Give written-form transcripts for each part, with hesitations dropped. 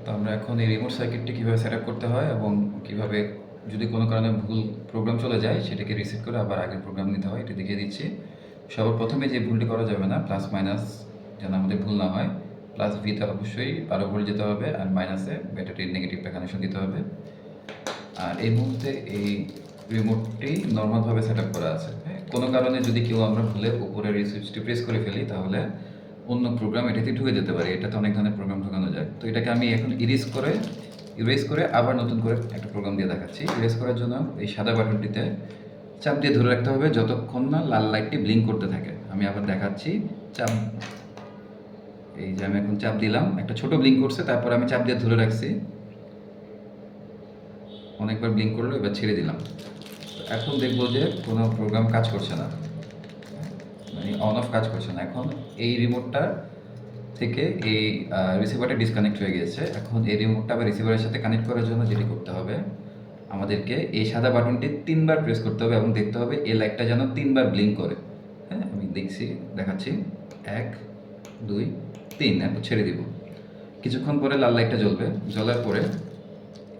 তো আমরা এখন এই রিমোট সার্কিটটি কীভাবে সেট আপ করতে হয় এবং কীভাবে যদি কোনো কারণে ভুল প্রোগ্রাম চলে যায় সেটাকে রিসেট করে আবার আগের প্রোগ্রাম নিতে হয় এটা দেখিয়ে দিচ্ছি। সবার প্রথমে যে ভুলটি করা যাবে না, প্লাস মাইনাস যেন আমাদের ভুল না হয়। প্লাস ভিতে অবশ্যই 12 ভোল্ট যেতে হবে আর মাইনাসে ব্যাটারির নেগেটিভটা কানেকশন দিতে হবে। আর এই মুহূর্তে এই রিমোটটি নর্মালভাবে সেট আপ করা আছে। হ্যাঁ, কোনো কারণে যদি কেউ আমরা ভুলে উপরের এই সুইচটি প্রেস করে ফেলি তাহলে অন্য প্রোগ্রাম এটাতে ঢুকে যেতে পারে। এটাতে অনেক ধরনের প্রোগ্রাম ঢোকানো যায়। তো এটাকে আমি এখন ইরেজ করে আবার নতুন করে একটা প্রোগ্রাম দিয়ে দেখাচ্ছি। ইরেজ করার জন্য এই সাদা বাটনটিতে চাপ দিয়ে ধরে রাখতে হবে যতক্ষণ না লাল লাইটটি ব্লিঙ্ক করতে থাকে। আমি আবার দেখাচ্ছি। চাপ এই যে আমি এখন চাপ দিলাম, একটা ছোট ব্লিঙ্ক করছে, তারপর আমি চাপ দিয়ে ধরে রাখছি, অনেকবার ব্লিঙ্ক করলো, এবার ছেড়ে দিলাম। এখন দেখবো যে কোনো প্রোগ্রাম কাজ করছে না, মানে অন অফ কাজ করছে না। এখন এই রিমোটটা থেকে এই রিসিভারটা ডিসকানেক্ট হয়ে গিয়েছে। এখন এই রিমোটটা আবার রিসিভারের সাথে কানেক্ট করার জন্য যেটি করতে হবে, আমাদেরকে এই সাদা বাটনটি 3 বার প্রেস করতে হবে এবং দেখতে হবে এই লাইটটা যেন 3 বার ব্লিঙ্ক করে। হ্যাঁ, আমি দেখাচ্ছি 1 2 3, এরপর ছেড়ে দিব। কিছুক্ষণ পরে লাল লাইটটা জ্বলবে। জ্বলার পরে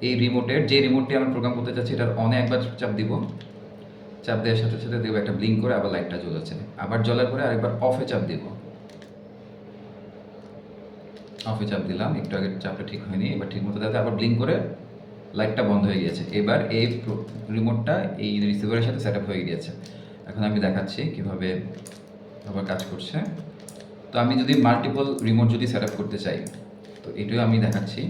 এই যে রিমোটটি আমরা প্রোগ্রাম করতে চাচ্ছি এটার অনে একবার চাপ দিব। চাপ দেওয়ার সাথে সাথে দেখবো একটা ব্লিঙ্ক করে আবার লাইটটা জ্বলেছে। আবার জ্বলার পরে আরেকবার অফে চাপ দিব। অফে চাপ দিলাম, একটু আগে চাপটা ঠিক হয়নি, এবার ঠিক মতো যাতে আবার ব্লিঙ্ক করে লাইটটা বন্ধ হয়ে গিয়েছে। এবার এই রিমোটটা এই রিসিভারের সাথে সেট আপ হয়ে গিয়েছে। এখন আমি দেখাচ্ছি কীভাবে আবার কাজ করছে। তো আমি যদি মাল্টিপল রিমোট যদি সেট আপ করতে চাই, তো এটাও আমি দেখাচ্ছি।